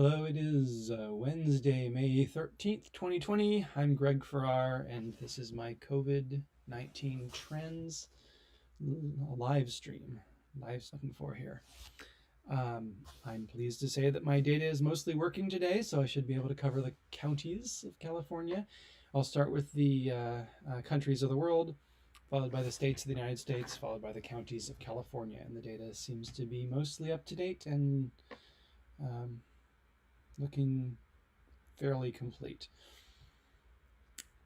Hello, it is Wednesday, May 13th, 2020. I'm Greg Farrar, and this is my COVID-19 trends live stream. Looking for here. I'm pleased to say that my data is mostly working today, so I should be able to cover the counties of California. I'll start with the countries of the world, followed by the states of the United States, followed by the counties of California, and the data seems to be mostly up to date and looking fairly complete.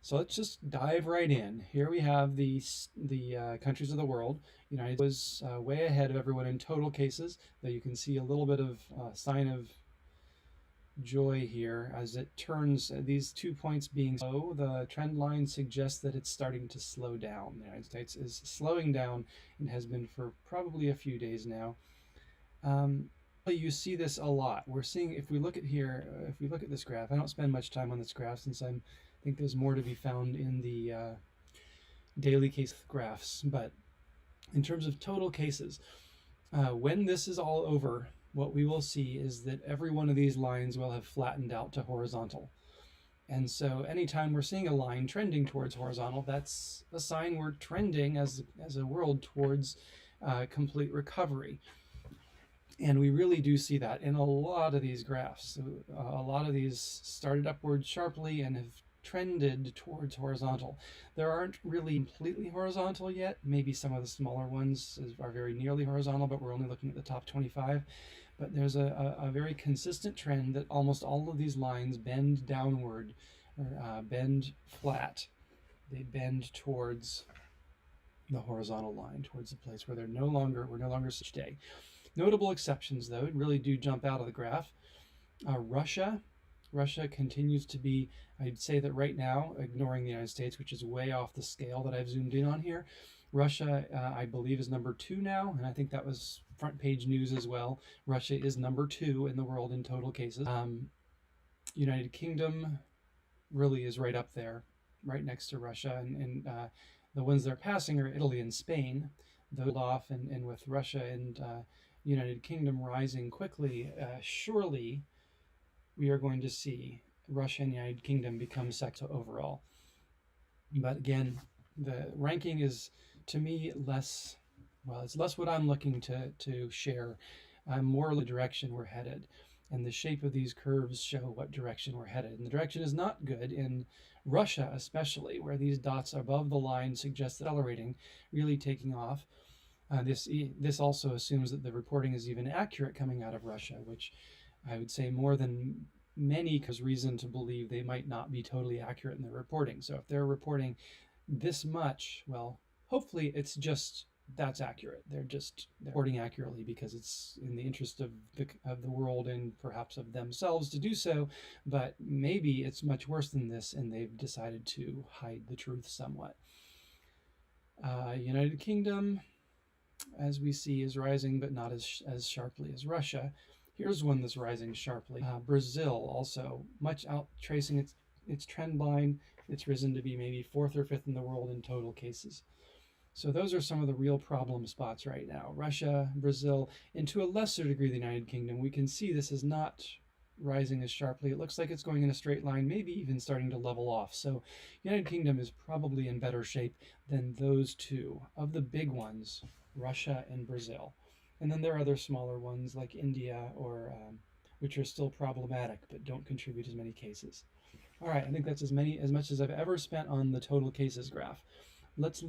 So let's just dive right in. Here we have the countries of the world. United States was way ahead of everyone in total cases, though you can see a little bit of sign of joy here as it turns, these 2 points being low, the trend line suggests that it's starting to slow down. The United States is slowing down and has been for probably a few days now. You see this a lot. We're seeing, if we look at here, if we look at this graph, I don't spend much time on this graph since I think there's more to be found in the daily case graphs. But in terms of total cases, when this is all over, what we will see is that every one of these lines will have flattened out to horizontal. And so anytime we're seeing a line trending towards horizontal, that's a sign we're trending as a world towards complete recovery. And we really do see that in a lot of these graphs. A lot of these started upward sharply and have trended towards horizontal. There aren't really completely horizontal yet. Maybe some of the smaller ones are very nearly horizontal, but we're only looking at the top 25. But there's a very consistent trend that almost all of these lines bend downward or bend flat. They bend towards the horizontal line, towards the place where we're no longer such day. Notable exceptions, though, really do jump out of the graph. Russia continues to be, I'd say that right now, ignoring the United States, which is way off the scale that I've zoomed in on here, Russia, I believe, is number 2 now, and I think that was front page news as well. Russia is number 2 in the world in total cases. United Kingdom really is right up there, right next to Russia, and the ones that are passing are Italy and Spain. Those off, and with Russia and United Kingdom rising quickly, surely we are going to see Russia and United Kingdom become second overall. But again, the ranking is, to me, less, well, it's less what I'm looking to share. More the direction we're headed. And the shape of these curves show what direction we're headed. And the direction is not good in Russia, especially, where these dots above the line suggest accelerating, really taking off. This also assumes that the reporting is even accurate coming out of Russia, which I would say more than many has reason to believe they might not be totally accurate in their reporting. So if they're reporting this much, well, hopefully it's just that's accurate. They're reporting accurately because it's in the interest of the world and perhaps of themselves to do so. But maybe it's much worse than this, and they've decided to hide the truth somewhat. United Kingdom, as we see, is rising, but not as sharply as Russia. Here's one that's rising sharply. Brazil also, much out tracing its trend line. It's risen to be maybe 4th or 5th in the world in total cases. So those are some of the real problem spots right now. Russia, Brazil, and to a lesser degree the United Kingdom. We can see this is not rising as sharply. It looks like it's going in a straight line, maybe even starting to level off. So United Kingdom is probably in better shape than those two of the big ones, Russia and Brazil. And then there are other smaller ones like India, or which are still problematic but don't contribute as many cases. All right, I think that's as much as I've ever spent on the total cases graph. Let's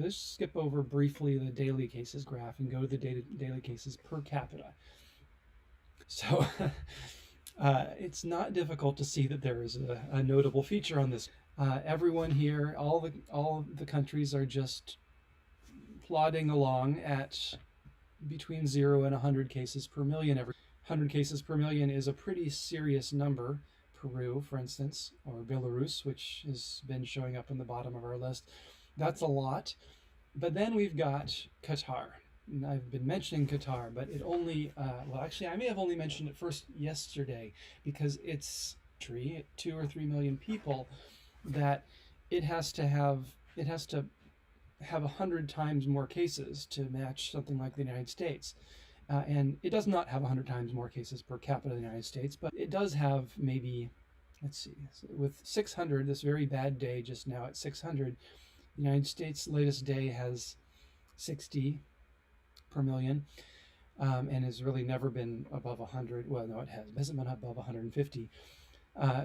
skip over briefly the daily cases graph and go to the daily cases per capita. So it's not difficult to see that there is a notable feature on this. Everyone here, all the countries are just plodding along at between 0 and 100 cases per million. 100 cases per million is a pretty serious number. Peru, for instance, or Belarus, which has been showing up in the bottom of our list. That's a lot. But then we've got Qatar. And I've been mentioning Qatar, but it only, well, actually, I may have only mentioned it first yesterday because it's 2 or 3 million people that it has to have 100 times more cases to match something like the United States. And it does not have 100 times more cases per capita than the United States, but it does have maybe, let's see, with 600, this very bad day just now at 600, the United States' latest day has 60 per million, and has really never been above 100. Well, no, it hasn't been above 150.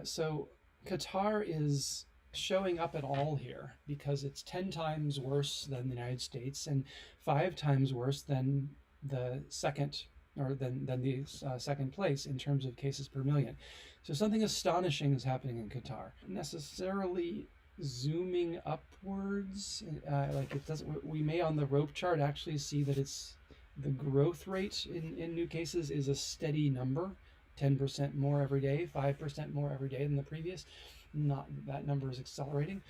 So Qatar is showing up at all here because it's 10 times worse than the United States and 5 times worse than the second or than the second place in terms of cases per million. So something astonishing is happening in Qatar. Necessarily zooming upwards, like it doesn't. We may on the rope chart actually see that it's the growth rate in new cases is a steady number. 10% more every day, 5% more every day than the previous. Not that number is accelerating,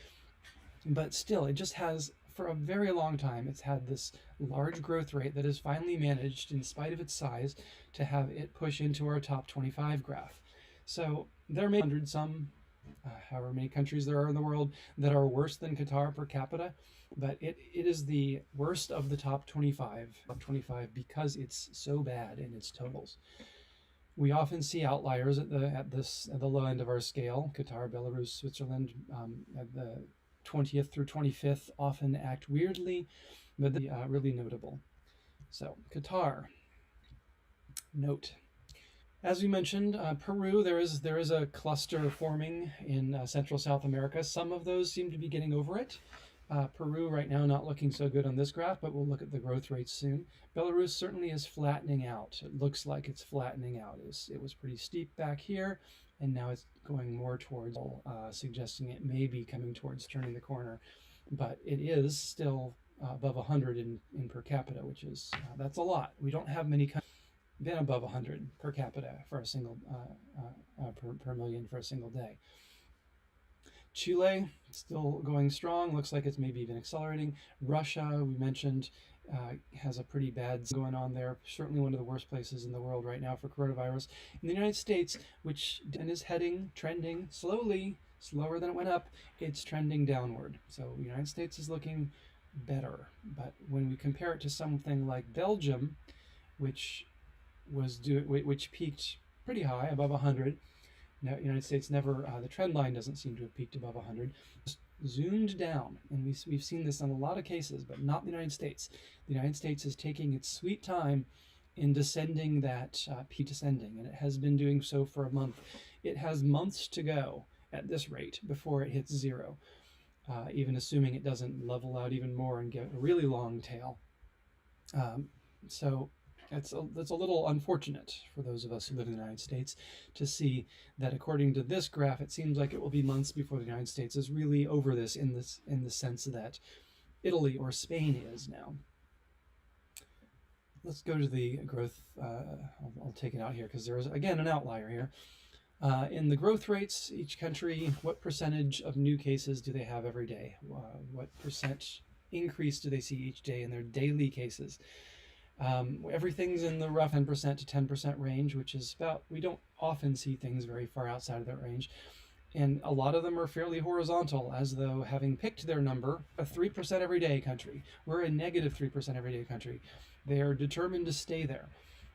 but still, it just has, for a very long time, it's had this large growth rate that has finally managed, in spite of its size, to have it push into our top 25 graph. So there may be 100 some, however many countries there are in the world that are worse than Qatar per capita, but it is the worst of the top 25 because it's so bad in its totals. We often see outliers at the low end of our scale. Qatar, Belarus, Switzerland, at the 20th through 25th often act weirdly, but they're really notable. So Qatar, note. As we mentioned, Peru, there is a cluster forming in Central South America. Some of those seem to be getting over it. Peru right now not looking so good on this graph, but we'll look at the growth rates soon. Belarus certainly is flattening out. It looks like it's flattening out. It was pretty steep back here, and now it's going more towards, suggesting it may be coming towards turning the corner. But it is still above 100 in per capita, which is, that's a lot. We don't have many countries been above 100 per capita for a single, per million for a single day. Chile, still going strong. Looks like it's maybe even accelerating. Russia, we mentioned, has a pretty bad going on there. Certainly one of the worst places in the world right now for coronavirus. In the United States, which is trending slowly, slower than it went up, it's trending downward. So the United States is looking better. But when we compare it to something like Belgium, which peaked pretty high, above 100, now, United States never, the trend line doesn't seem to have peaked above 100. Just zoomed down, and we've seen this in a lot of cases, but not the United States. The United States is taking its sweet time in descending that peak descending, and it has been doing so for a month. It has months to go at this rate before it hits zero, even assuming it doesn't level out even more and get a really long tail. So that's a little unfortunate for those of us who live in the United States to see that according to this graph, it seems like it will be months before the United States is really over this in the sense that Italy or Spain is now. Let's go to the growth. I'll take it out here because there is, again, an outlier here. In the growth rates, each country, what percentage of new cases do they have every day? What percent increase do they see each day in their daily cases? Everything's in the rough 10% to 10% range, which is about, we don't often see things very far outside of that range. And a lot of them are fairly horizontal, as though having picked their number, a 3% everyday country. We're a negative 3% everyday country. They are determined to stay there.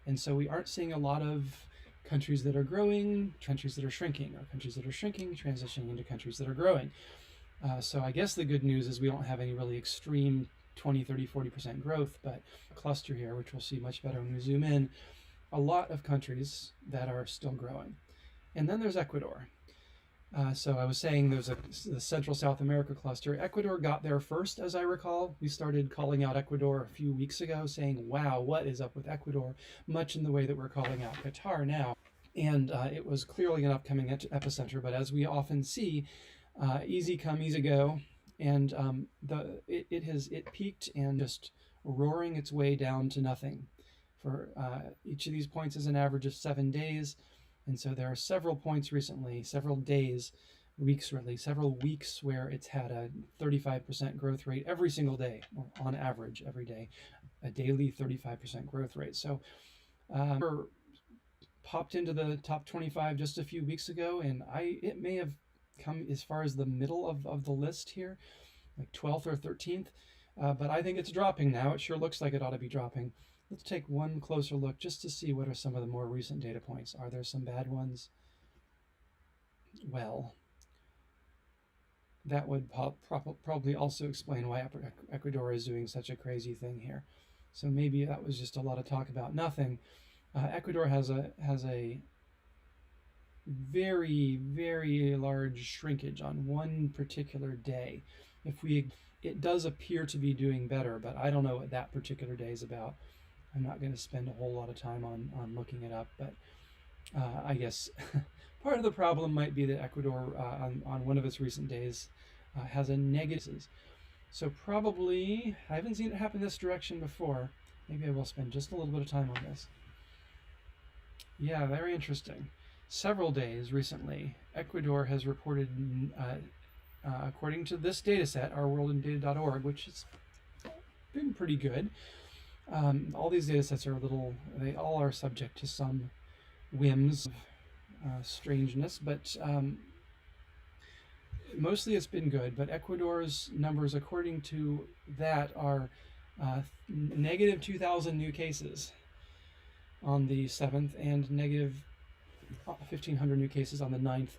And so we aren't seeing a lot of countries that are growing, countries that are shrinking, or countries that are shrinking, transitioning into countries that are growing. So I guess the good news is we don't have any really extreme 20, 30, 40% growth, but cluster here, which we'll see much better when we zoom in, a lot of countries that are still growing. And then there's Ecuador. So I was saying there's the Central South America cluster. Ecuador got there first, as I recall. We started calling out Ecuador a few weeks ago, saying, wow, what is up with Ecuador? Much in the way that we're calling out Qatar now. And it was clearly an upcoming epicenter, but as we often see, easy come, easy go. And it peaked and just roaring its way down to nothing. For each of these points is an average of 7 days. And so there are several points recently, several weeks where it's had a 35% growth rate every single day, or on average every day, a daily 35% growth rate. So popped into the top 25 just a few weeks ago, and it may have come as far as the middle of the list here, like 12th or 13th, but I think it's dropping now. It sure looks like it ought to be dropping. Let's take one closer look just to see what are some of the more recent data points. Are there some bad ones? Well, that would probably also explain why Ecuador is doing such a crazy thing here. So maybe that was just a lot of talk about nothing. Ecuador has a very, very large shrinkage on one particular day. It does appear to be doing better, but I don't know what that particular day is about. I'm not going to spend a whole lot of time on looking it up, but I guess part of the problem might be that Ecuador, on one of its recent days, has a negative. So probably, I haven't seen it happen this direction before. Maybe I will spend just a little bit of time on this. Yeah, very interesting. Several days recently, Ecuador has reported, according to this data set, ourworldindata.org, which has been pretty good. All these data sets are they all are subject to some whims, strangeness, but mostly it's been good. But Ecuador's numbers, according to that, are negative 2,000 new cases on the 7th and negative 1,500 new cases on the 9th.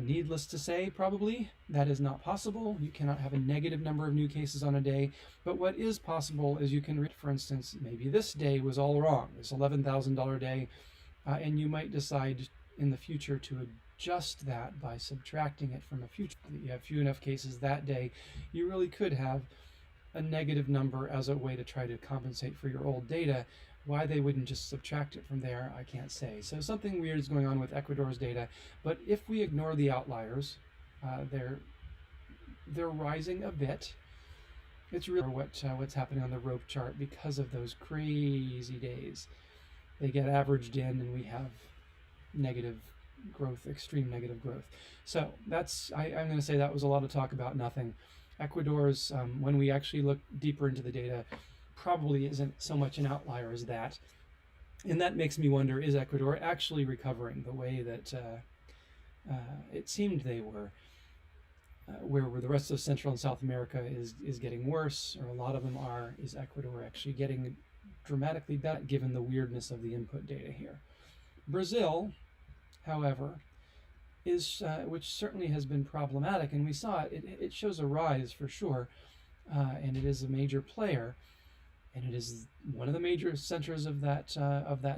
Needless to say, probably, that is not possible. You cannot have a negative number of new cases on a day. But what is possible is you can read, for instance, maybe this day was all wrong, this $11,000 day, and you might decide in the future to adjust that by subtracting it from a future. You have few enough cases that day, you really could have a negative number as a way to try to compensate for your old data. Why they wouldn't just subtract it from there, I can't say. So something weird is going on with Ecuador's data, but if we ignore the outliers, they're rising a bit. It's really what's happening on the rope chart because of those crazy days. They get averaged in, and we have negative growth, extreme negative growth. So I'm going to say that was a lot of talk about nothing. Ecuador's, when we actually look deeper into the data, probably isn't so much an outlier as that. And that makes me wonder, is Ecuador actually recovering the way that it seemed they were? Where the rest of Central and South America is getting worse, or a lot of them are, is Ecuador actually getting dramatically better given the weirdness of the input data here? Brazil, however, which certainly has been problematic, and we saw it shows a rise for sure, and it is a major player. And it is one of the major centers of that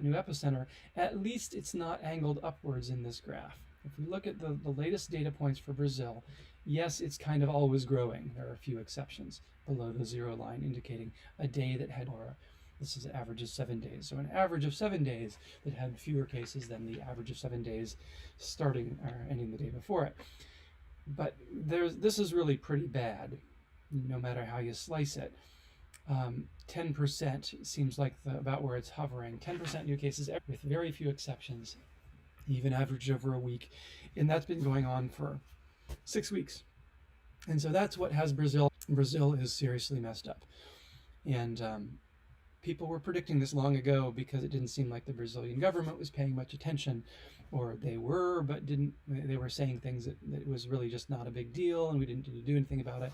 new epicenter. At least it's not angled upwards in this graph. If we look at the latest data points for Brazil, yes, it's kind of always growing. There are a few exceptions below the zero line indicating a day that had, this is an average of 7 days. So an average of 7 days that had fewer cases than the average of 7 days starting or ending the day before it. But this is really pretty bad, no matter how you slice it. 10% seems like about where it's hovering. 10% new cases with very few exceptions, even averaged over a week. And that's been going on for 6 weeks. And so that's what has Brazil. Brazil is seriously messed up. And people were predicting this long ago because it didn't seem like the Brazilian government was paying much attention, or they were, but didn't. They were saying things that it was really just not a big deal and we didn't need to do anything about it.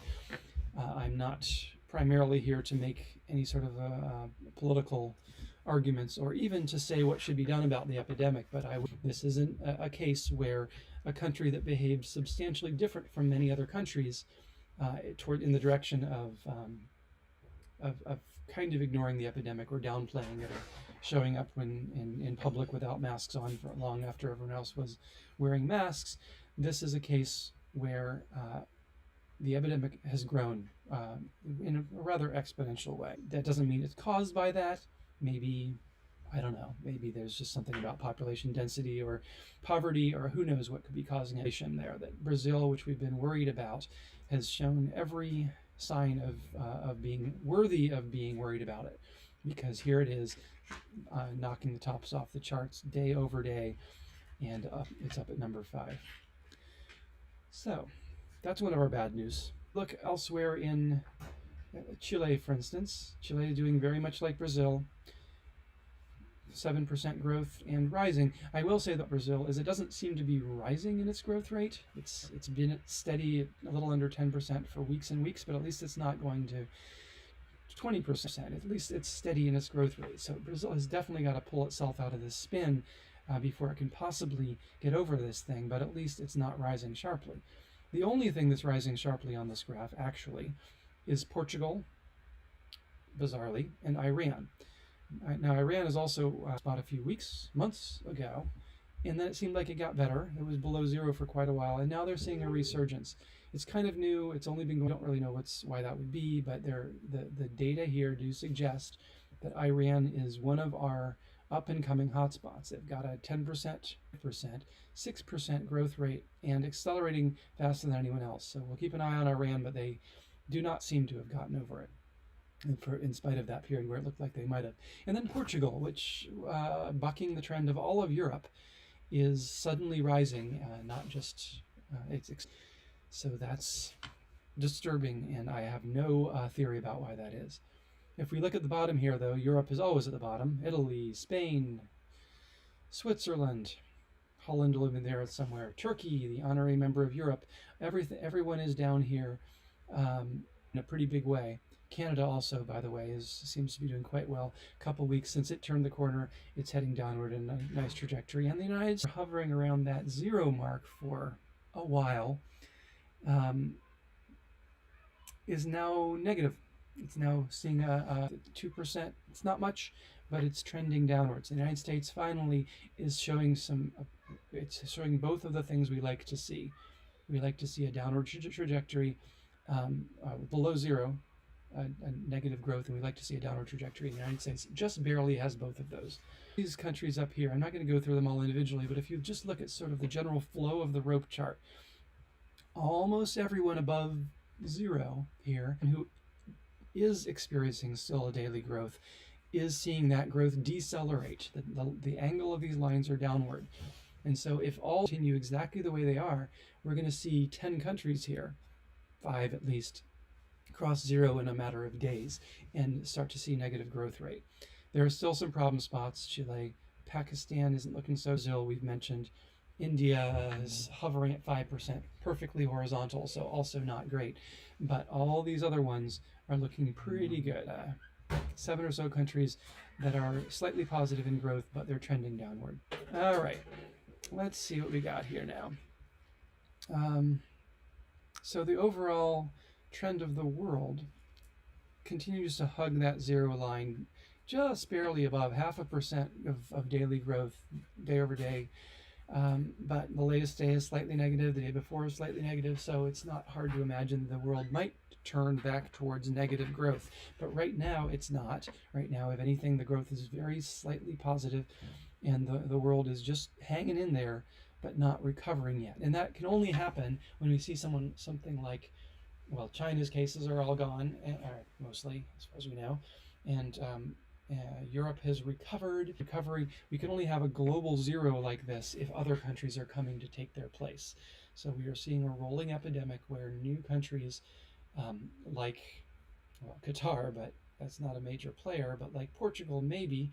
I'm not primarily here to make any sort of political arguments or even to say what should be done about the epidemic, but this isn't a case where a country that behaves substantially different from many other countries in the direction of kind of ignoring the epidemic or downplaying it or showing up in public without masks on for long after everyone else was wearing masks. This is a case where the epidemic has grown in a rather exponential way. That doesn't mean it's caused by that. Maybe, I don't know, maybe there's just something about population density or poverty or who knows what could be causing it there. That Brazil, which we've been worried about, has shown every sign of being worthy of being worried about it. Because here it is, knocking the tops off the charts day over day, and it's up at number 5. So that's one of our bad news. Look elsewhere in Chile, for instance. Chile is doing very much like Brazil. 7% growth and rising. I will say that Brazil it doesn't seem to be rising in its growth rate. It's been steady, a little under 10% for weeks and weeks, but at least it's not going to 20%. At least it's steady in its growth rate. So Brazil has definitely got to pull itself out of this spin before it can possibly get over this thing, but at least it's not rising sharply. The only thing that's rising sharply on this graph, actually, is Portugal, bizarrely, and Iran. Now, Iran is also about a few months ago, and then it seemed like it got better. It was below zero for quite a while, and now they're seeing a resurgence. It's kind of new. It's only been going. I don't really know why that would be, but the data here do suggest that Iran is one of our up-and-coming hotspots. They've got a 10%, 6% growth rate and accelerating faster than anyone else. So we'll keep an eye on Iran, but they do not seem to have gotten over it, in spite of that period where it looked like they might have. And then Portugal, which, bucking the trend of all of Europe, is suddenly rising, not just, so that's disturbing, and I have no theory about why that is. If we look at the bottom here, though, Europe is always at the bottom. Italy, Spain, Switzerland, Holland will be there somewhere, Turkey, the honorary member of Europe. Everyone is down here in a pretty big way. Canada also, by the way, seems to be doing quite well. A couple weeks since it turned the corner, it's heading downward in a nice trajectory. And the United States, hovering around that zero mark for a while, is now negative. It's now seeing a 2%. It's not much, but it's trending downwards. The United States finally is showing it's showing both of the things we like to see. We like to see a downward trajectory below zero, a negative growth, and we like to see a downward trajectory. The United States just barely has both of those. These countries up here, I'm not going to go through them all individually, but if you just look at sort of the general flow of the rope chart, almost everyone above zero here, and who is experiencing still a daily growth, is seeing that growth decelerate. The angle of these lines are downward. And so if all continue exactly the way they are, we're going to see 10 countries here, 5 at least, cross zero in a matter of days and start to see negative growth rate. There are still some problem spots. Chile, Pakistan isn't looking so. Brazil, we've mentioned. India is hovering at 5%, perfectly horizontal, so also not great. But all these other ones are looking pretty good. 7 or so countries that are slightly positive in growth, but they're trending downward. All right, let's see what we got here now. So the overall trend of the world continues to hug that zero line, just barely above 0.5% of daily growth day over day. But the latest day is slightly negative, the day before is slightly negative, so it's not hard to imagine the world might turn back towards negative growth. But right now, it's not. Right now, if anything, the growth is very slightly positive, and the world is just hanging in there, but not recovering yet. And that can only happen when we see something like, well, China's cases are all gone, mostly, as far as we know, and Europe has recovered. We can only have a global zero like this if other countries are coming to take their place. So we are seeing a rolling epidemic where new countries like, well, Qatar, but that's not a major player, but like Portugal maybe,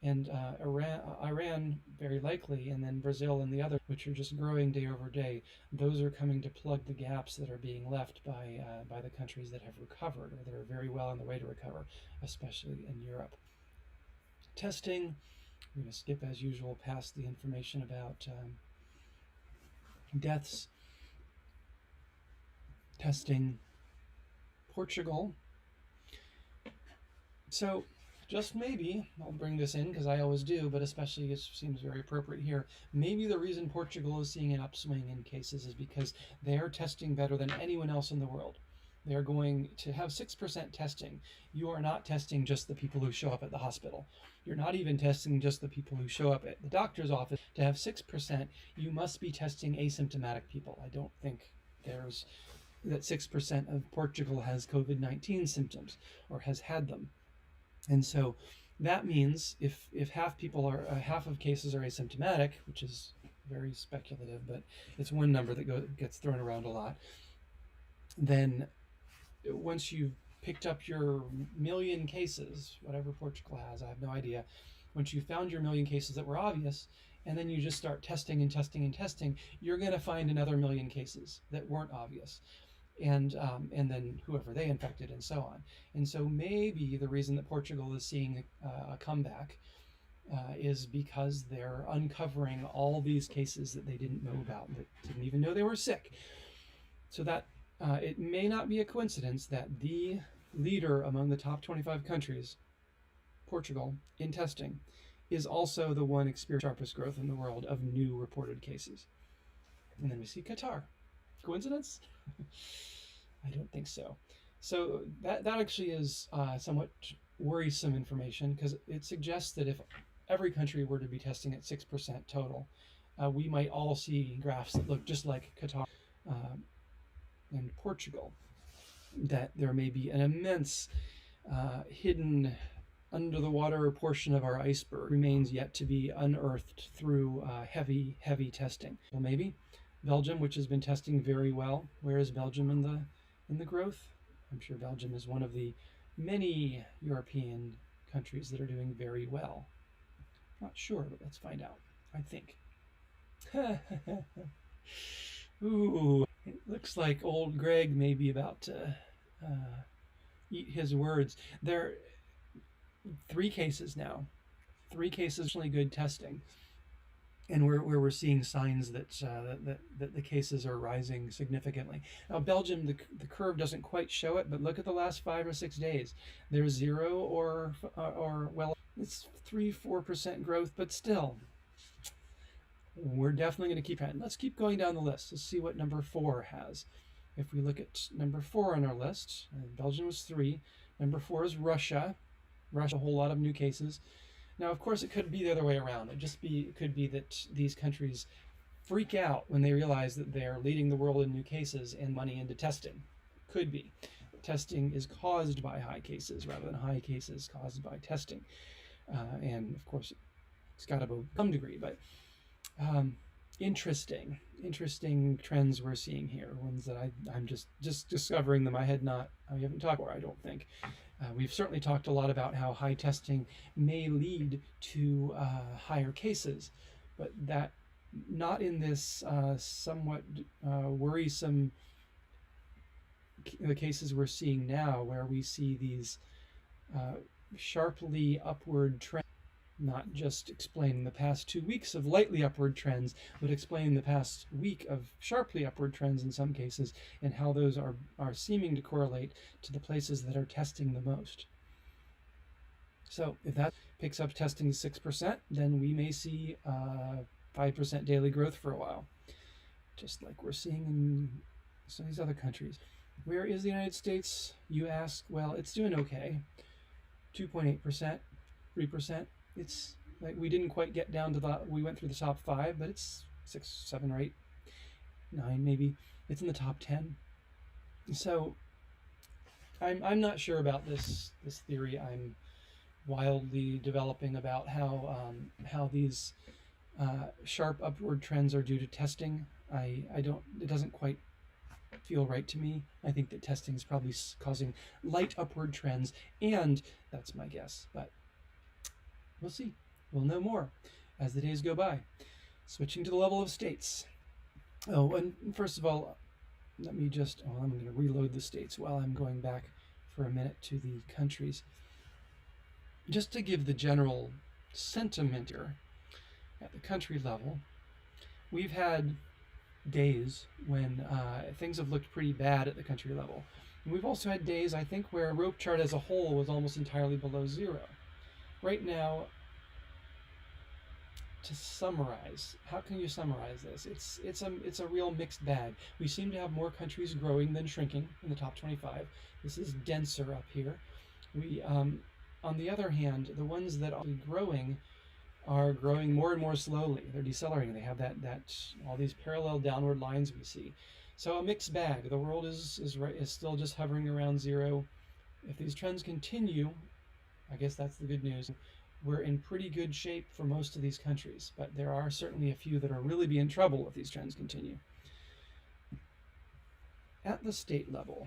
and Iran very likely, and then Brazil and the other, which are just growing day over day. Those are coming to plug the gaps that are being left by the countries that have recovered or that are very well on the way to recover, especially in Europe. Testing, we're going to skip as usual past the information about deaths. Testing, Portugal. So just maybe, I'll bring this in because I always do, but especially it seems very appropriate here. Maybe the reason Portugal is seeing an upswing in cases is because they are testing better than anyone else in the world. They're going to have 6% testing. You are not testing just the people who show up at the hospital. You're not even testing just the people who show up at the doctor's office. To have 6%, you must be testing asymptomatic people. I don't think there's that 6% of Portugal has COVID-19 symptoms or has had them. And so that means if half of cases are asymptomatic, which is very speculative, but it's one number that gets thrown around a lot, then once you've picked up your million cases, whatever Portugal has, I have no idea, once you found your million cases that were obvious, and then you just start testing and testing and testing, you're going to find another million cases that weren't obvious. and then whoever they infected, and so on. And so maybe the reason that Portugal is seeing a comeback is because they're uncovering all these cases that they didn't know about, that didn't even know they were sick. So that it may not be a coincidence that the leader among the top 25 countries, Portugal, in testing, is also the one experiencing sharpest growth in the world of new reported cases. And then we see Qatar. Coincidence? I don't think so. So that actually is somewhat worrisome information, because it suggests that if every country were to be testing at 6% total, we might all see graphs that look just like Qatar and Portugal. That there may be an immense hidden under the water portion of our iceberg remains yet to be unearthed through heavy testing. Well, maybe Belgium, which has been testing very well. Where is Belgium in the growth? I'm sure Belgium is one of the many European countries that are doing very well. Not sure, but let's find out. I think. Ooh, it looks like old Greg may be about to eat his words. There are 3 cases now. 3 cases, really good testing. And where we're seeing signs that the cases are rising significantly. Now, Belgium, the curve doesn't quite show it, but look at the last 5 or 6 days. There's 0 or well, it's 3-4% growth, but still, we're definitely going to keep heading. Let's keep going down the list. Let's see what number 4 has. If we look at number 4 on our list, Belgium was 3. Number 4 is Russia. Russia, a whole lot of new cases. Now, of course, it could be the other way around. It could be that these countries freak out when they realize that they're leading the world in new cases and money into testing. Could be. Testing is caused by high cases rather than high cases caused by testing. And of course, it's got to be some degree, but interesting trends we're seeing here. Ones that I'm just discovering them. We haven't talked about, I don't think. We've certainly talked a lot about how high testing may lead to higher cases, but that not in this somewhat worrisome the cases we're seeing now, where we see these sharply upward trends, not just explaining the past 2 weeks of lightly upward trends, but explaining the past week of sharply upward trends in some cases, and how those are seeming to correlate to the places that are testing the most. So if that picks up testing 6%, then we may see 5% daily growth for a while, just like we're seeing in some of these other countries. Where is the United States, you ask? Well, it's doing okay. 2.8%, 3%. It's like we didn't quite get down to we went through the top 5, but it's 6, 7, or 8, 9 maybe. It's in the top 10. So I'm not sure about this theory I'm wildly developing about how these sharp upward trends are due to testing. It doesn't quite feel right to me. I think that testing is probably causing light upward trends, and that's my guess, but we'll see. We'll know more as the days go by. Switching to the level of states. Oh, and first of all, I'm going to reload the states while I'm going back for a minute to the countries. Just to give the general sentiment here at the country level, we've had days when things have looked pretty bad at the country level. And we've also had days, I think, where a rope chart as a whole was almost entirely below 0. Right now, to summarize, how can you summarize this? It's a real mixed bag. We seem to have more countries growing than shrinking in the top 25. This is denser up here. We, on the other hand, the ones that are growing more and more slowly. They're decelerating. They have that all these parallel downward lines we see. So a mixed bag. The world is still just hovering around 0. If these trends continue, I guess that's the good news. We're in pretty good shape for most of these countries, but there are certainly a few that are really be in trouble if these trends continue. At the state level,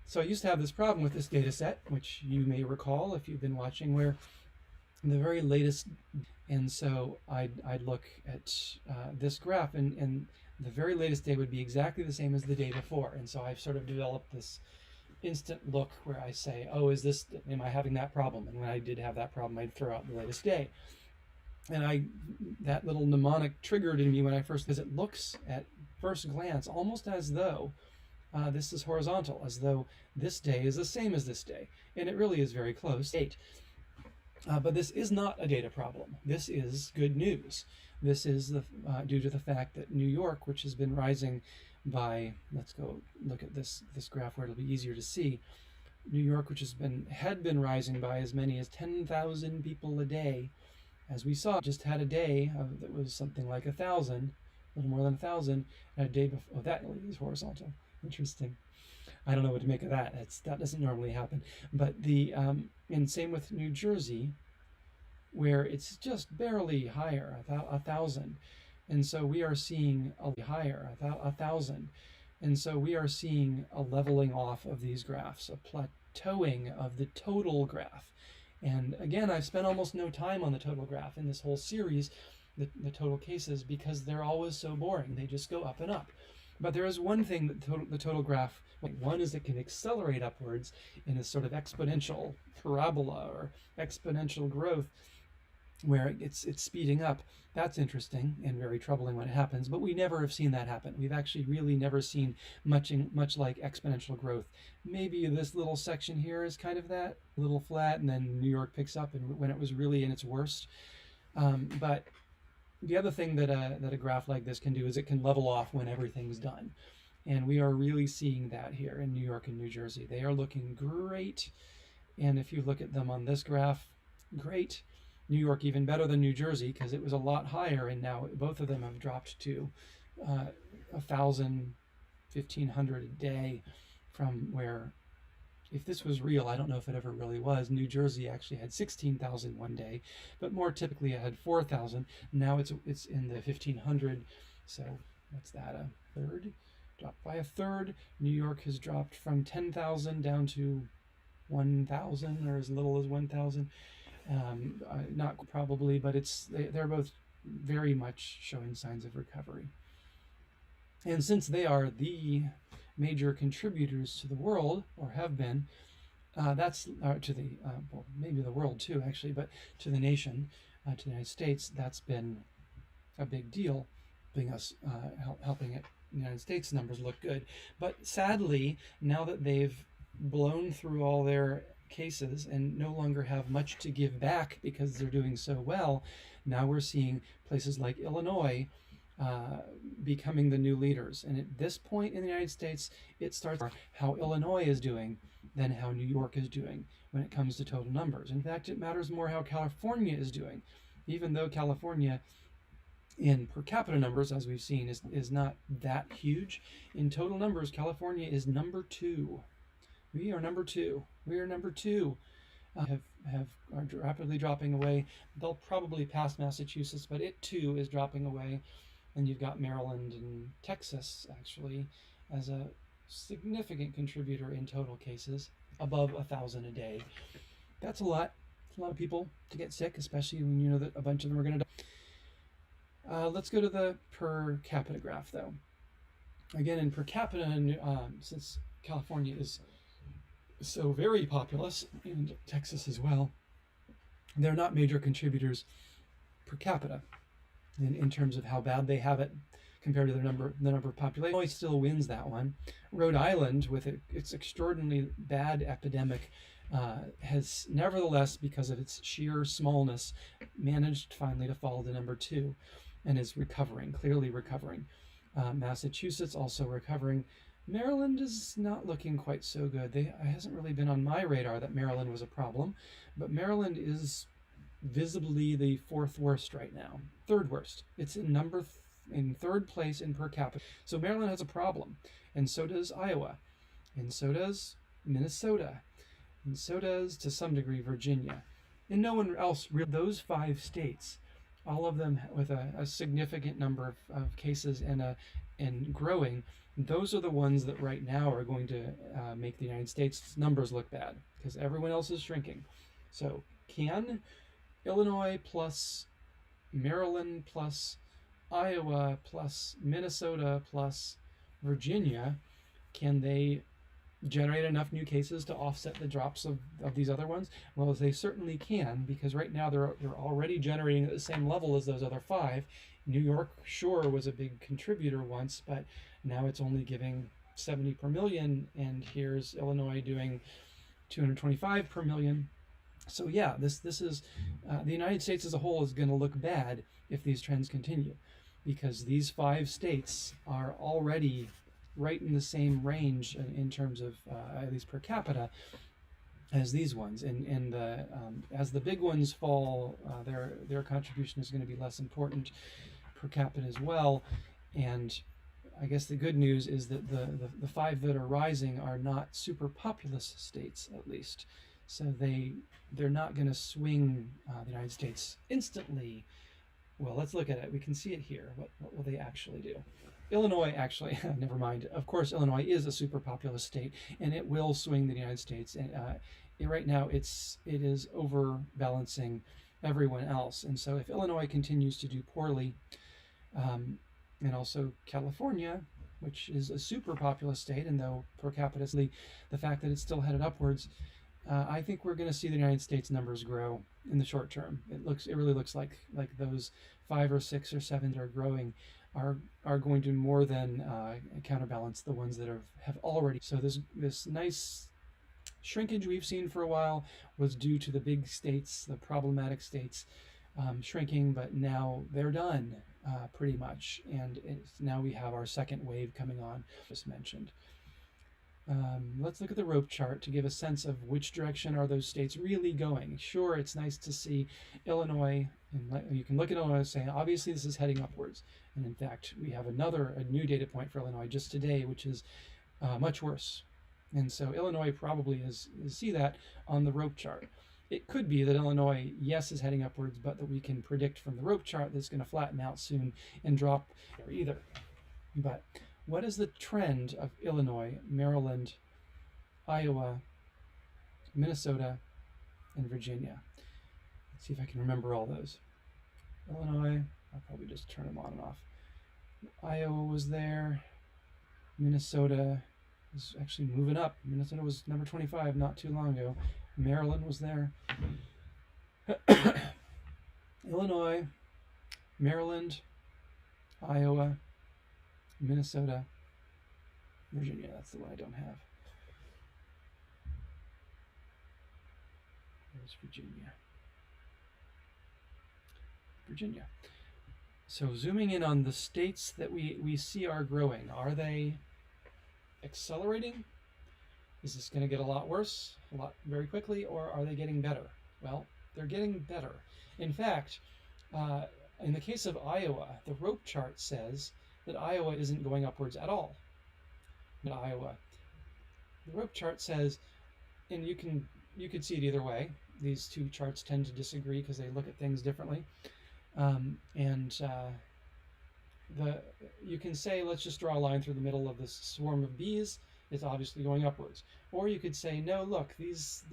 so I used to have this problem with this data set, which you may recall if you've been watching, where the very latest, and so I'd look at this graph, and the very latest day would be exactly the same as the day before. And so I've sort of developed this instant look where I say, oh, am I having that problem? And when I did have that problem, I'd throw out the latest day. And that little mnemonic triggered in me when I first, because it looks at first glance almost as though this is horizontal, as though this day is the same as this day. And it really is very close. But this is not a data problem. This is good news. This is due to the fact that New York, which has been rising by, let's go look at this graph where it'll be easier to see. New York, which had been rising by as many as 10,000 people a day, as we saw, just had a day that was something like 1,000, a little more than 1,000, and a day before. Oh, that is horizontal. Interesting. I don't know what to make of that. That doesn't normally happen. But and same with New Jersey, where it's just barely higher, 1,000. And so we are seeing a higher, 1,000. And so we are seeing a leveling off of these graphs, a plateauing of the total graph. And again, I've spent almost no time on the total graph in this whole series, the total cases, because they're always so boring. They just go up and up. But there is one thing that the total graph, one is it can accelerate upwards in a sort of exponential parabola or exponential growth where it's speeding up. That's interesting and very troubling when it happens, but we never have seen that happen. We've actually really never seen much like exponential growth. Maybe this little section here is kind of that, a little flat, and then New York picks up and when it was really in its worst. But the other thing that a graph like this can do is it can level off when everything's done. And we are really seeing that here in New York and New Jersey. They are looking great. And if you look at them on this graph, great. New York even better than New Jersey because it was a lot higher, and now both of them have dropped to 1,000, 1,500 a day from where, if this was real, I don't know if it ever really was, New Jersey actually had 16,000 one day, but more typically it had 4,000. Now it's in the 1,500, so what's that, a third? Dropped by a third. New York has dropped from 10,000 down to 1,000 or as little as 1,000. Not probably, but they're both very much showing signs of recovery. And since they are the major contributors to the world, or have been, to the, well, maybe the world too, actually, but to the nation, to the United States, that's been a big deal, helping the United States numbers look good. But sadly, now that they've blown through all their cases and no longer have much to give back because they're doing so well, now we're seeing places like Illinois becoming the new leaders. And at this point in the United States, it starts how Illinois is doing than how New York is doing when it comes to total numbers. In fact, it matters more how California is doing, even though California in per capita numbers, as we've seen, is not that huge. In total numbers, California is number 2. We are number 2. We are number 2. Are rapidly dropping away. They'll probably pass Massachusetts, but it too is dropping away. And you've got Maryland and Texas actually as a significant contributor in total cases, above 1,000 a day. That's a lot. It's a lot of people to get sick, especially when you know that a bunch of them are going to die. Let's go to the per capita graph, though. Again, in per capita, since California is so very populous, and Texas as well, they're not major contributors per capita in terms of how bad they have it compared to the number of population. Illinois still wins that one. Rhode Island, with its extraordinarily bad epidemic, has nevertheless, because of its sheer smallness, managed finally to fall to number 2 and is recovering, clearly recovering. Massachusetts also recovering. Maryland is not looking quite so good. It hasn't really been on my radar that Maryland was a problem, but Maryland is visibly the 4th worst right now. 3rd worst. It's in in 3rd place in per capita. So Maryland has a problem, and so does Iowa, and so does Minnesota, and so does, to some degree, Virginia. And no one else, those 5 states, all of them with a significant number of cases and growing, those are the ones that right now are going to make the United States numbers look bad because everyone else is shrinking. So can Illinois plus Maryland plus Iowa plus Minnesota plus Virginia, can they generate enough new cases to offset the drops of these other ones? Well, they certainly can, because right now they're already generating at the same level as those other five. New York, sure, was a big contributor once, but now it's only giving 70 per million, and here's Illinois doing 225 per million. So yeah, this is the United States as a whole is going to look bad if these trends continue, because these five states are already right in the same range in terms of at least per capita as these ones, and as the big ones fall, their contribution is going to be less important per capita as well. And I guess the good news is that the five that are rising are not super populous states, at least. So they're not going to swing the United States instantly. Well, let's look at it. We can see it here. What will they actually do? Illinois, actually, never mind. Of course, Illinois is a super populous state, and it will swing the United States. And right now, it is overbalancing everyone else. And so, if Illinois continues to do poorly, and also California, which is a super populous state, and though per capita, the fact that it's still headed upwards, I think we're going to see the United States numbers grow in the short term. It really looks like those 5 or 6 or 7 that are growing are going to more than counterbalance the ones that have already. So this nice shrinkage we've seen for a while was due to the big states, the problematic states, shrinking, but now they're done pretty much, and now we have our second wave coming on, just mentioned. Let's look at the rope chart to give a sense of which direction are those states really going. Sure, it's nice to see Illinois, and you can look at Illinois and say, obviously this is heading upwards. And in fact, we have a new data point for Illinois just today, which is much worse. And so Illinois probably see that on the rope chart. It could be that Illinois, yes, is heading upwards, but that we can predict from the rope chart that it's going to flatten out soon and drop either. But what is the trend of Illinois, Maryland, Iowa, Minnesota, and Virginia? Let's see if I can remember all those. Illinois, I'll probably just turn them on and off. Iowa was there. Minnesota is actually moving up. Minnesota was number 25 not too long ago. Maryland was there. Illinois, Maryland, Iowa, Minnesota, Virginia. That's the one I don't have. There's Virginia. Virginia. So zooming in on the states that we see are growing, are they accelerating? Is this going to get a lot worse, very quickly, or are they getting better? Well, they're getting better. In fact, in the case of Iowa, the rope chart says that Iowa isn't going upwards at all. In Iowa, the rope chart says, and you could see it either way. These two charts tend to disagree because they look at things differently. You can say, let's just draw a line through the middle of this swarm of bees. It's obviously going upwards. Or you could say, no, look, these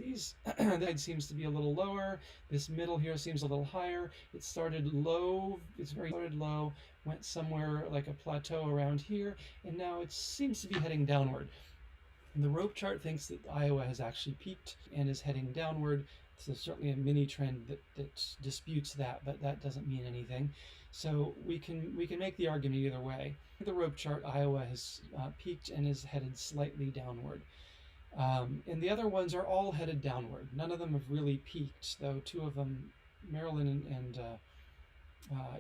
that seems to be a little lower. This middle here seems a little higher. It started low. Started low, went somewhere like a plateau around here, and now it seems to be heading downward. And the rope chart thinks that Iowa has actually peaked and is heading downward. So certainly a mini trend that disputes that, but that doesn't mean anything. So we can make the argument either way. The rope chart, Iowa has peaked and is headed slightly downward. And the other ones are all headed downward. None of them have really peaked, though two of them, Maryland and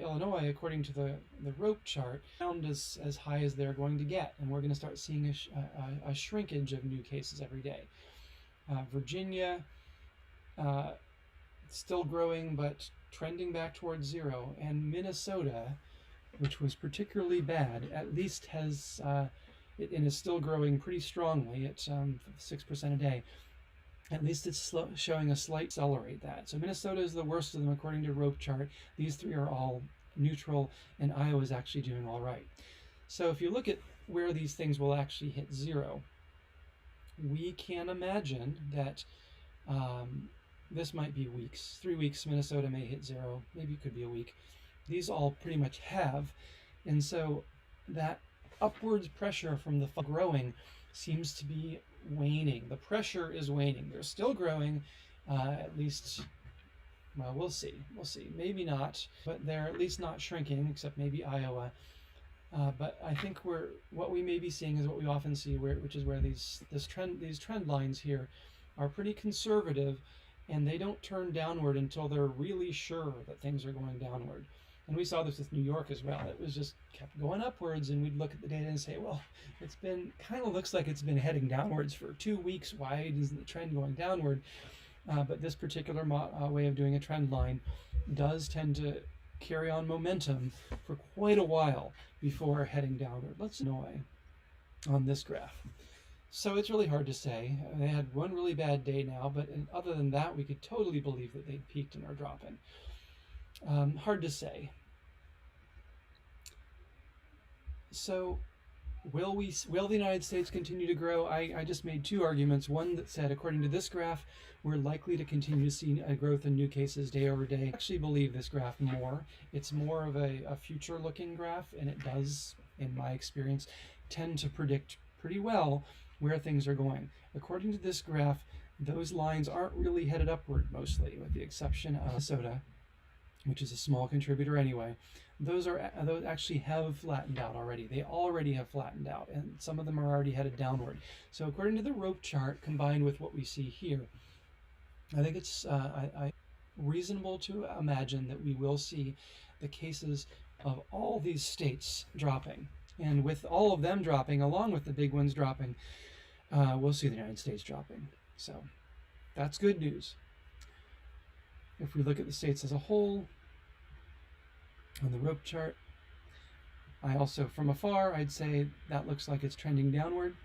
Illinois, according to the rope chart, found as high as they're going to get. And we're going to start seeing a shrinkage of new cases every day. Virginia, still growing, but trending back towards zero. And Minnesota, which was particularly bad, at least has, and is still growing pretty strongly at 6% a day. At least it's showing a slight accelerate that. So Minnesota is the worst of them according to rope chart. These three are all neutral, and Iowa is actually doing all right. So if you look at where these things will actually hit zero, we can imagine that this might be weeks. 3 weeks, Minnesota may hit zero. Maybe it could be a week. These all pretty much have. And so that upwards pressure from the growing seems to be waning. The pressure is waning. They're still growing, at least, well, we'll see. We'll see. Maybe not, but they're at least not shrinking, except maybe Iowa. But I think what we may be seeing is what we often see, which is where these trend lines here are pretty conservative, and they don't turn downward until they're really sure that things are going downward. And we saw this with New York as well. It was just kept going upwards, and we'd look at the data and say, well, it's been kind of looks like it's been heading downwards for 2 weeks. Why isn't the trend going downward? But this particular way of doing a trend line does tend to carry on momentum for quite a while before heading downward. Let's annoy on this graph. So it's really hard to say. They had one really bad day now, but other than that, we could totally believe that they'd peaked and are dropping. Hard to say. So will the United States continue to grow? I just made two arguments. One that said, according to this graph, we're likely to continue to see a growth in new cases day over day. I actually believe this graph more. It's more of a future-looking graph, and it does, in my experience, tend to predict pretty well where things are going. According to this graph, those lines aren't really headed upward mostly, with the exception of Minnesota, which is a small contributor anyway. Those actually have flattened out already. They already have flattened out, and some of them are already headed downward. So according to the rope chart, combined with what we see here, I think it's reasonable to imagine that we will see the cases of all these states dropping. And with all of them dropping, along with the big ones dropping, we'll see the United States dropping. So that's good news. If we look at the states as a whole, on the rope chart, I also, from afar, I'd say that looks like it's trending downward.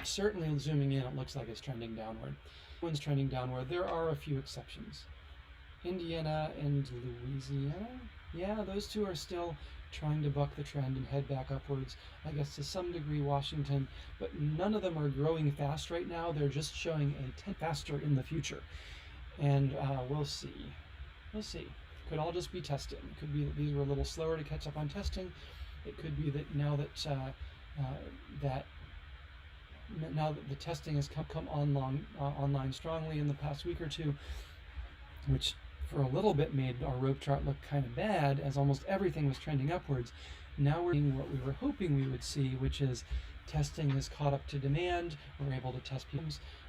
Certainly zooming in, it looks like it's trending downward. One's trending downward. There are a few exceptions. Indiana and Louisiana, yeah, those two are still trying to buck the trend and head back upwards. I guess to some degree Washington, but none of them are growing fast right now. They're just showing a 10 faster in the future. And we'll see. We'll see. Could all just be testing. It could be that these were a little slower to catch up on testing. It could be that now that the testing has come online strongly in the past week or two, which for a little bit made our rope chart look kind of bad, as almost everything was trending upwards. Now we're seeing what we were hoping we would see, which is testing has caught up to demand. We're able to test people.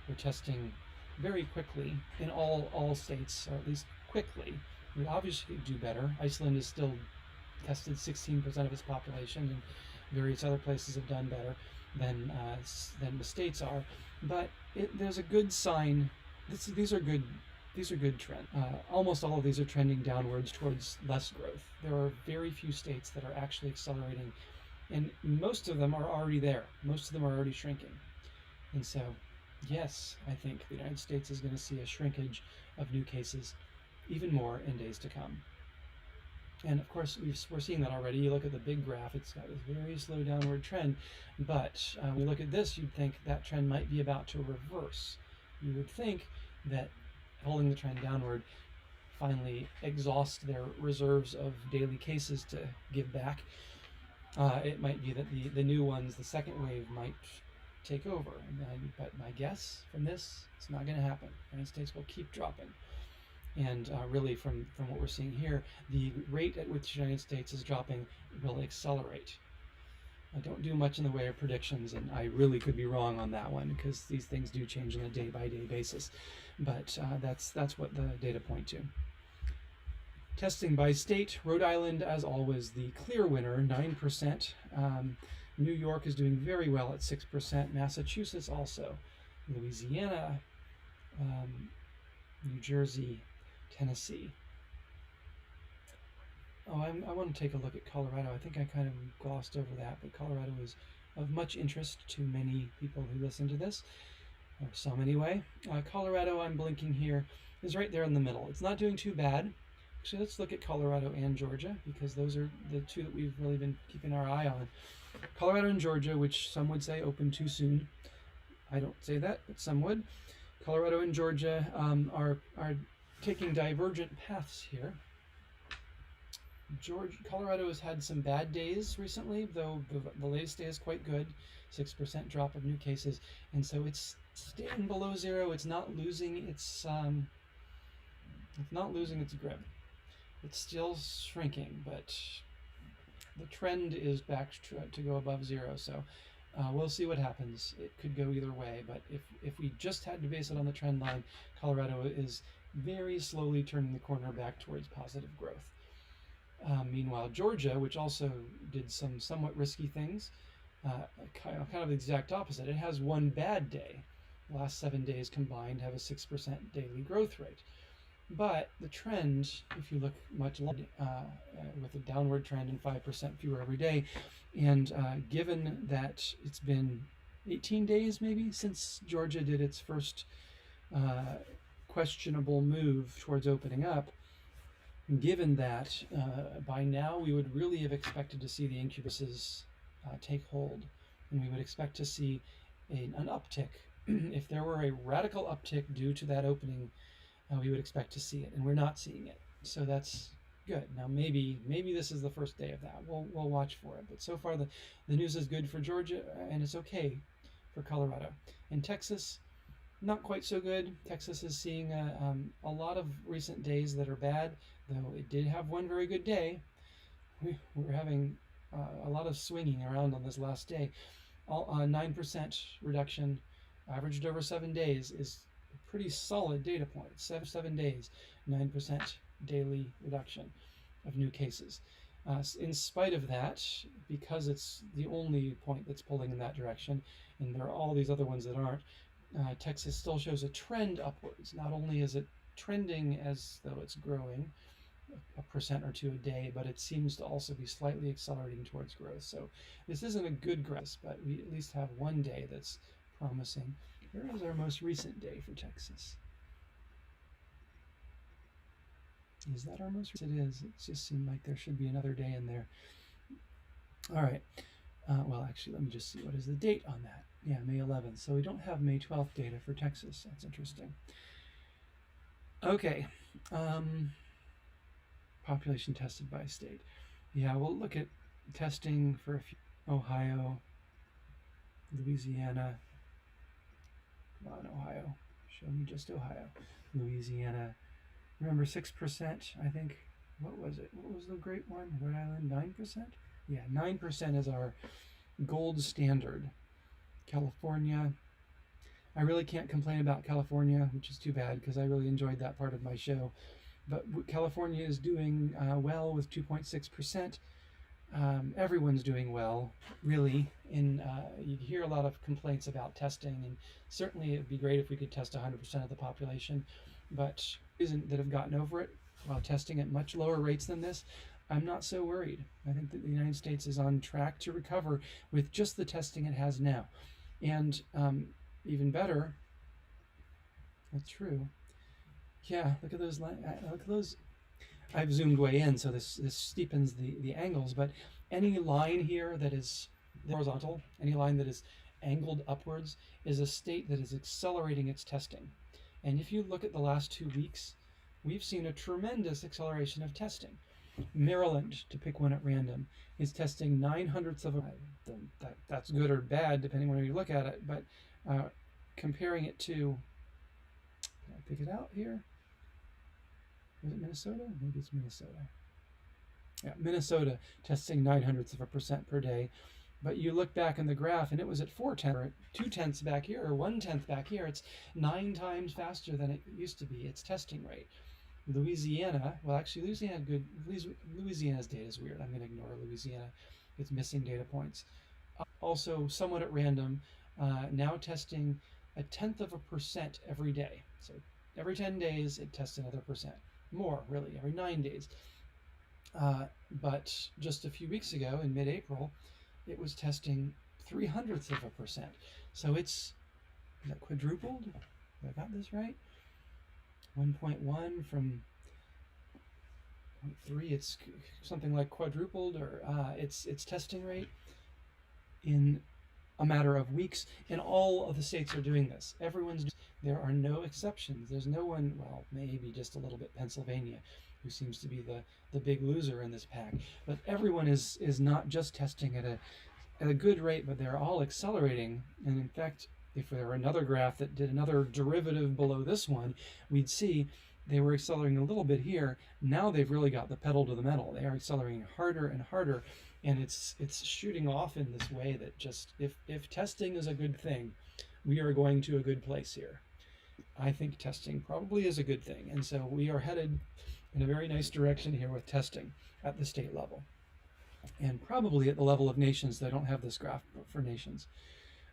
We're testing very quickly in all states, or at least quickly. We obviously do better. Iceland is still tested 16% of its population, and various other places have done better than the states are. But there's a good sign. These are good trends. Almost all of these are trending downwards towards less growth. There are very few states that are actually accelerating, and most of them are already there. Most of them are already shrinking. And so, yes, I think the United States is going to see a shrinkage of new cases even more in days to come. And of course, we're seeing that already. You look at the big graph, it's got this very slow downward trend, but we look at this, you'd think that trend might be about to reverse. You would think that holding the trend downward finally exhaust their reserves of daily cases to give back. It might be that the new ones, the second wave, might take over. But my guess from this, it's not going to happen. The United States will keep dropping. And really, from what we're seeing here, the rate at which the United States is dropping will accelerate. I don't do much in the way of predictions, and I really could be wrong on that one, because these things do change on a day-by-day basis. But that's what the data point to. Testing by state, Rhode Island, as always, the clear winner, 9%. New York is doing very well at 6%. Massachusetts also. Louisiana, New Jersey, Tennessee. Oh, I want to take a look at Colorado. I think I kind of glossed over that, but Colorado is of much interest to many people who listen to this, or some anyway. Colorado, I'm blinking here, is right there in the middle. It's not doing too bad. Actually, let's look at Colorado and Georgia, because those are the two that we've really been keeping our eye on. Colorado and Georgia, which some would say open too soon. I don't say that, but some would. Colorado and Georgia are taking divergent paths here. Colorado has had some bad days recently, though the latest day is quite good, 6% drop of new cases, and so it's staying below zero. It's not losing its grip. It's still shrinking, but the trend is back to go above zero. So we'll see what happens. It could go either way, but if we just had to base it on the trend line, Colorado is very slowly turning the corner back towards positive growth. Meanwhile, Georgia, which also did some somewhat risky things, kind of the exact opposite. It has one bad day. The last 7 days combined have a 6% daily growth rate. But the trend, if you look much longer, with a downward trend and 5% fewer every day, and given that it's been 18 days maybe since Georgia did its first questionable move towards opening up, given that by now we would really have expected to see the incubuses take hold, and we would expect to see an uptick. If there were a radical uptick due to that opening, we would expect to see it, and we're not seeing it. So that's good. Now maybe this is the first day of that. We'll watch for it. But so far the news is good for Georgia, and it's okay for Colorado. In Texas, not quite so good. Texas is seeing a lot of recent days that are bad, though it did have one very good day. We're having a lot of swinging around on this last day. 9% reduction, averaged over 7 days, is a pretty solid data point. 7 days, 9% daily reduction of new cases. In spite of that, because it's the only point that's pulling in that direction, and there are all these other ones that aren't, Texas still shows a trend upwards. Not only is it trending as though it's growing a percent or two a day, but it seems to also be slightly accelerating towards growth. So this isn't a good growth, but we at least have one day that's promising. Here is our most recent day for Texas. Is that our most recent? It is. It just seemed like there should be another day in there. All right. Well, actually, let me just see. What is the date on that? Yeah, May 11th. So we don't have May 12th data for Texas. That's interesting. Okay. Population tested by state. Yeah, we'll look at testing for a few. Ohio, Louisiana. Come on, Ohio. Show me just Ohio. Louisiana. Remember 6%, I think. What was it? What was the great one? Rhode Island, 9%? Yeah, 9% is our gold standard. California. I really can't complain about California, which is too bad because I really enjoyed that part of my show. But California is doing well with 2.6%. Everyone's doing well, really. You hear a lot of complaints about testing, and certainly it would be great if we could test 100% of the population, but isn't that have gotten over it while testing at much lower rates than this. I'm not so worried. I think that the United States is on track to recover with just the testing it has now. And even better, that's true. Yeah, look at those. Look at those. I've zoomed way in, so this steepens the angles. But any line here that is horizontal, any line that is angled upwards, is a state that is accelerating its testing. And if you look at the last 2 weeks, we've seen a tremendous acceleration of testing. Maryland, to pick one at random, is testing 9/100 of a. That's good or bad depending on where you look at it. But comparing it to, can I pick it out here? Was it Minnesota? Maybe it's Minnesota. Yeah, Minnesota testing 0.09% per day. But you look back in the graph and it was at 4/10 or 2/10 back here or 1/10 back here. It's 9 times faster than it used to be, its testing rate. Louisiana, well, actually, Louisiana's data is weird. I'm going to ignore Louisiana. It's missing data points. Also, somewhat at random, now testing 0.1% every day. So every 10 days, it tests another percent. More, really, every 9 days. But just a few weeks ago, in mid-April, it was testing 0.03%. So is that quadrupled? Have I got this right? 1.1 from 0.3, it's something like quadrupled, or its testing rate in a matter of weeks, and all of the states are doing this. There are no exceptions. There's no one, well, maybe just a little bit Pennsylvania, who seems to be the big loser in this pack. But everyone is not just testing at a good rate, but they're all accelerating. And in fact, if there were another graph that did another derivative below this one, we'd see they were accelerating a little bit here. Now they've really got the pedal to the metal. They are accelerating harder and harder, and it's shooting off in this way that just, if testing is a good thing, we are going to a good place here. I think testing probably is a good thing, and so we are headed in a very nice direction here with testing at the state level, and probably at the level of nations. They don't have this graph for nations.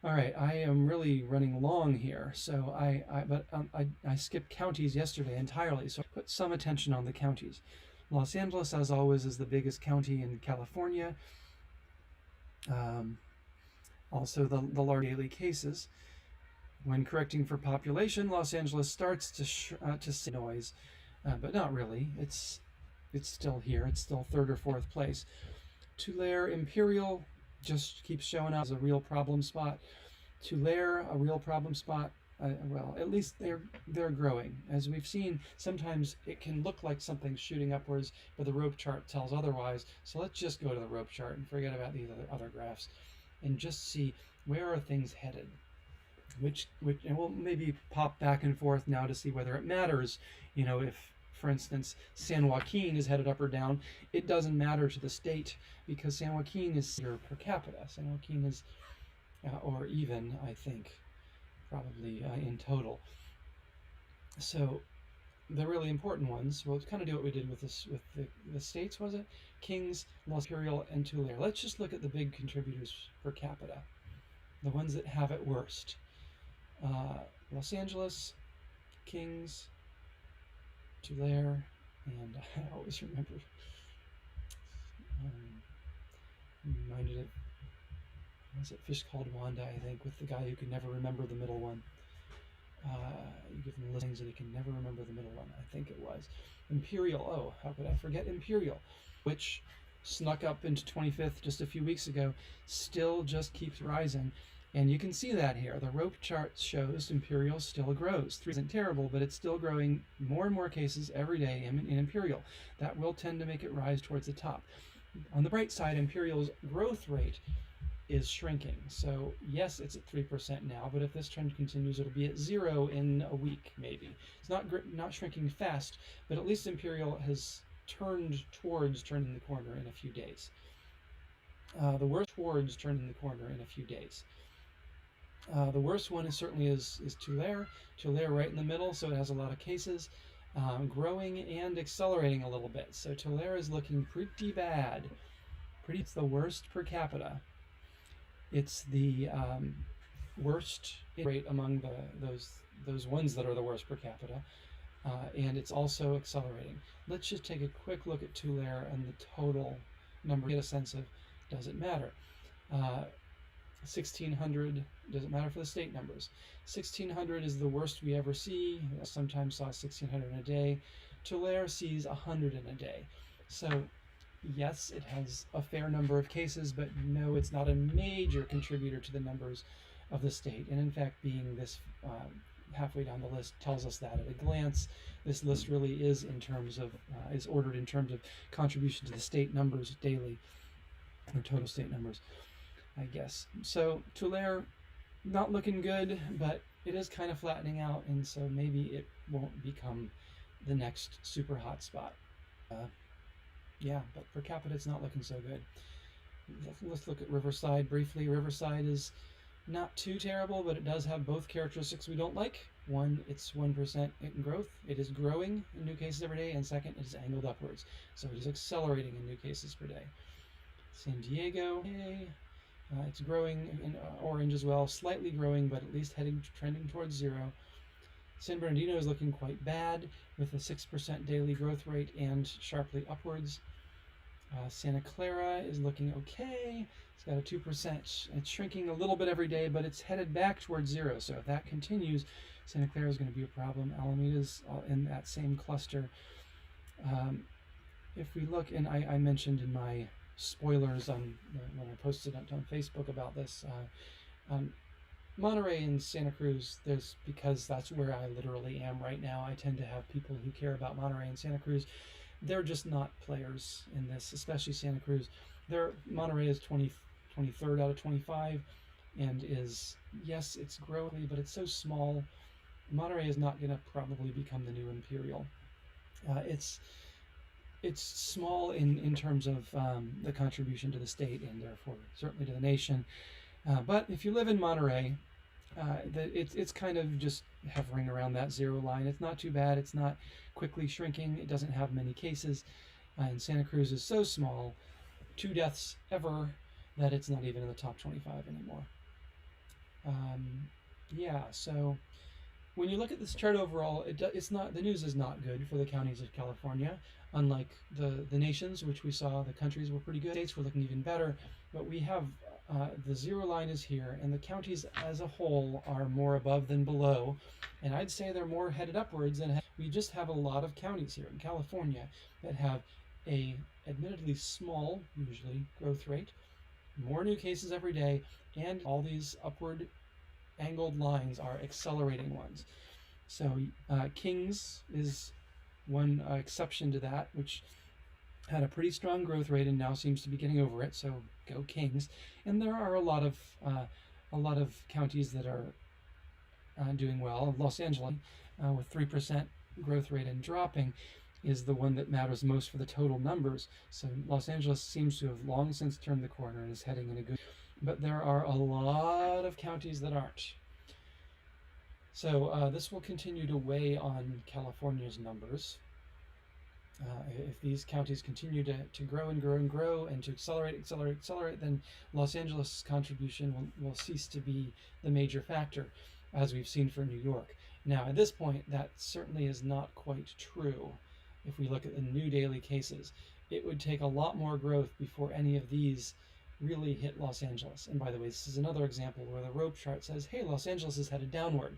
All right, I am really running long here, so I skipped counties yesterday entirely, so I put some attention on the counties. Los Angeles, as always, is the biggest county in California. Also, the large daily cases. When correcting for population, Los Angeles starts to see noise, but not really. It's still here. It's still third or fourth place. Tulare, Imperial just keeps showing up as a real problem spot. Tulare, a real problem spot. Well, at least they're growing. As we've seen, sometimes it can look like something's shooting upwards, but the rope chart tells otherwise. So let's just go to the rope chart and forget about these other graphs, and just see where are things headed. And we'll maybe pop back and forth now to see whether it matters. You know, if, for instance, San Joaquin is headed up or down, it doesn't matter to the state because San Joaquin is per capita. San Joaquin is, or even, I think, probably in total. So the really important ones, we'll kind of do what we did with the states, was it? Kings, Los Imperial, and Tulare. Let's just look at the big contributors per capita, the ones that have it worst. Los Angeles, Kings, Tulare, and I always remember, reminded of, was it Fish Called Wanda, I think, with the guy who could never remember the middle one. You give him listings and he can never remember the middle one, I think it was. Imperial, oh, how could I forget Imperial, which snuck up into 25th just a few weeks ago, still just keeps rising. And you can see that here. The rope chart shows Imperial still grows. 3 isn't terrible, but it's still growing more and more cases every day in Imperial. That will tend to make it rise towards the top. On the bright side, Imperial's growth rate is shrinking. So yes, it's at 3% now, but if this trend continues, it'll be at 0 in a week, maybe. It's not shrinking fast, but at least Imperial has turned towards turning the corner in a few days. The worst one is certainly Tulare. Tulare right in the middle, so it has a lot of cases, growing and accelerating a little bit. So Tulare is looking pretty bad. It's the worst per capita. It's the worst rate among those ones that are the worst per capita, and it's also accelerating. Let's just take a quick look at Tulare and the total number, get a sense of, does it matter? 1,600, does it matter for the state numbers? 1,600 is the worst we ever see. Sometimes saw 1,600 in a day. Tulare sees 100 in a day. So yes, it has a fair number of cases, but no, it's not a major contributor to the numbers of the state. And in fact, being this halfway down the list tells us that at a glance. This list really is is ordered in terms of contribution to the state numbers daily, or total state numbers, I guess. So Tulare, not looking good, but it is kind of flattening out, and so maybe it won't become the next super hot spot. Yeah, but per capita it's not looking so good. Let's look at Riverside briefly. Riverside is not too terrible, but it does have both characteristics we don't like. One, it's 1% in growth. It is growing in new cases every day, and second, it is angled upwards. So it is accelerating in new cases per day. San Diego, it's growing in orange as well, slightly growing, but at least trending towards 0. San Bernardino is looking quite bad with a 6% daily growth rate and sharply upwards. Santa Clara is looking okay. It's got a 2%. It's shrinking a little bit every day, but it's headed back towards 0. So if that continues, Santa Clara is going to be a problem. Alameda's in that same cluster. If we look, and I mentioned in my spoilers when I posted on Facebook about this, Um, Monterey and Santa Cruz, there's because that's where I literally am right now. I tend to have people who care about Monterey and Santa Cruz. They're just not players in this, especially Santa Cruz. Monterey is 23rd out of 25, and is, yes, it's growing, but it's so small. Monterey is not going to probably become the new Imperial. It's small in terms of the contribution to the state and therefore certainly to the nation. But if you live in Monterey, it's kind of just hovering around that zero line. It's not too bad. It's not quickly shrinking. It doesn't have many cases. And Santa Cruz is so small, 2 deaths ever, that it's not even in the top 25 anymore. Yeah, so when you look at this chart overall, it's not, the news is not good for the counties of California. Unlike the nations, which we saw, the countries were pretty good. States were looking even better, but we have the zero line is here, and the counties as a whole are more above than below, and I'd say they're more headed upwards. And we just have a lot of counties here in California that have a admittedly small, usually, growth rate, more new cases every day, and all these upward angled lines are accelerating ones. So Kings is one exception to that, which had a pretty strong growth rate and now seems to be getting over it. So go Kings. And there are a lot of counties that are doing well. Los Angeles, with 3% growth rate and dropping, is the one that matters most for the total numbers. So Los Angeles seems to have long since turned the corner and is heading in a good. But there are a lot of counties that aren't. So this will continue to weigh on California's numbers. If these counties continue to grow and grow and grow and to accelerate, then Los Angeles' contribution will cease to be the major factor, as we've seen for New York. Now, at this point, that certainly is not quite true. If we look at the new daily cases, it would take a lot more growth before any of these really hit Los Angeles. And by the way, this is another example where the rope chart says, hey, Los Angeles is headed downward,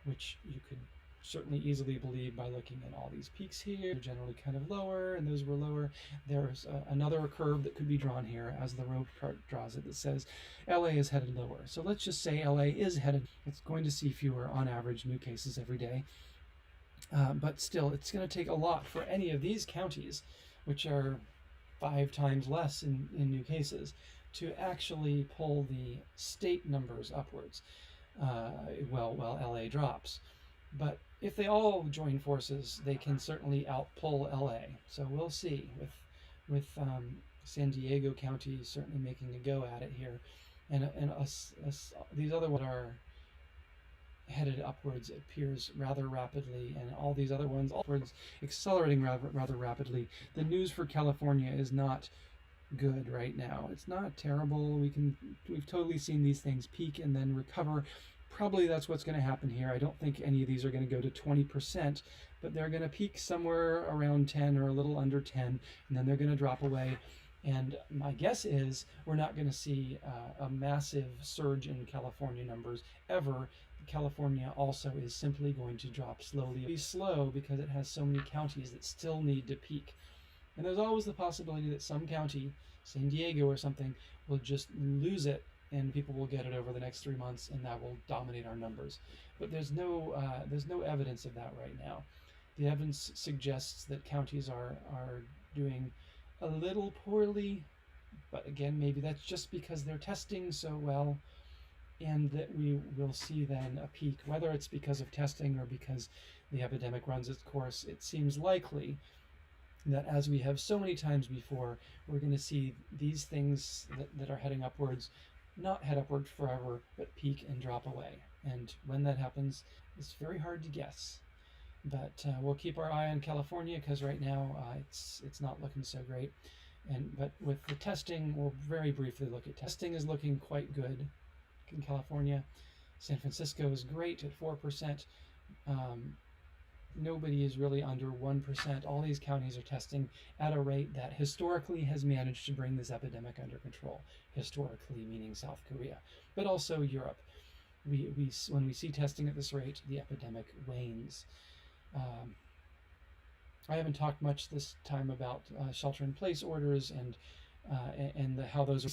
which you could certainly easily believe by looking at all these peaks here. They're generally kind of lower, and those were lower. There's another curve that could be drawn here as the rope chart draws it that says LA is headed lower. So let's just say LA is headed. It's going to see fewer on average new cases every day. But still, it's going to take a lot for any of these counties, which are 5 times less in new cases, to actually pull the state numbers upwards. Well, LA drops. But if they all join forces, they can certainly outpull LA. So we'll see with San Diego County certainly making a go at it here, and these other ones are headed upwards, it appears, rather rapidly, and all these other ones upwards, accelerating rather rapidly. The news for California is not good right now. It's not terrible. We've totally seen these things peak and then recover. Probably that's what's going to happen here. I don't think any of these are going to go to 20%, but they're going to peak somewhere around 10 or a little under 10, and then they're going to drop away. And my guess is we're not going to see a massive surge in California numbers ever. California also is simply going to drop slowly. It'll be slow because it has so many counties that still need to peak. And there's always the possibility that some county, San Diego or something, will just lose it and people will get it over the next 3 months, and that will dominate our numbers. But there's no evidence of that right now. The evidence suggests that counties are doing a little poorly, but again, maybe that's just because they're testing so well, and that we will see then a peak, whether it's because of testing or because the epidemic runs its course. It seems likely that, as we have so many times before, we're going to see these things that are heading upwards not head upward forever, but peak and drop away. And when that happens, it's very hard to guess. But we'll keep our eye on California, because right now it's not looking so great. But with the testing, we'll very briefly look at testing. Is looking quite good in California. San Francisco is great at 4%. Nobody is really under 1%. All these counties are testing at a rate that historically has managed to bring this epidemic under control. Historically, meaning South Korea, but also Europe. When we see testing at this rate, the epidemic wanes. I haven't talked much this time about shelter-in-place orders and how those are.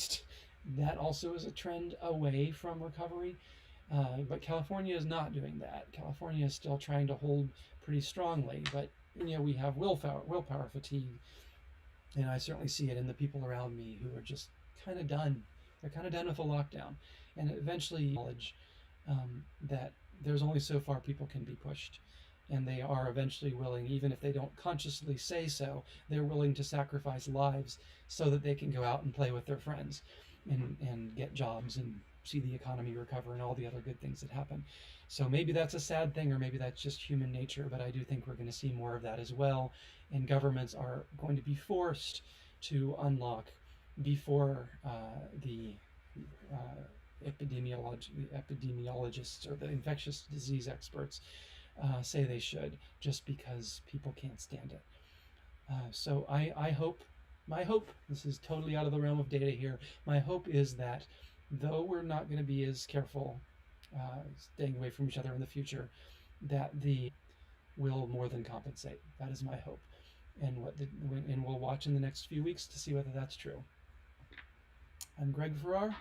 That also is a trend away from recovery. But California is not doing that. California is still trying to hold pretty strongly, but we have willpower fatigue, and I certainly see it in the people around me who are just kind of done. They're kind of done with the lockdown, and eventually knowledge that there's only so far people can be pushed, and they are eventually willing, even if they don't consciously say so, they're willing to sacrifice lives so that they can go out and play with their friends, and get jobs and see the economy recover and all the other good things that happen. So maybe that's a sad thing, or maybe that's just human nature, but I do think we're going to see more of that as well. And governments are going to be forced to unlock before the epidemiologists or the infectious disease experts say they should, just because people can't stand it. So I hope, my hope, this is totally out of the realm of data here, my hope is that though we're not going to be as careful staying away from each other in the future, that the will more than compensate. That is my hope. And and we'll watch in the next few weeks to see whether that's true. I'm Greg Farrar.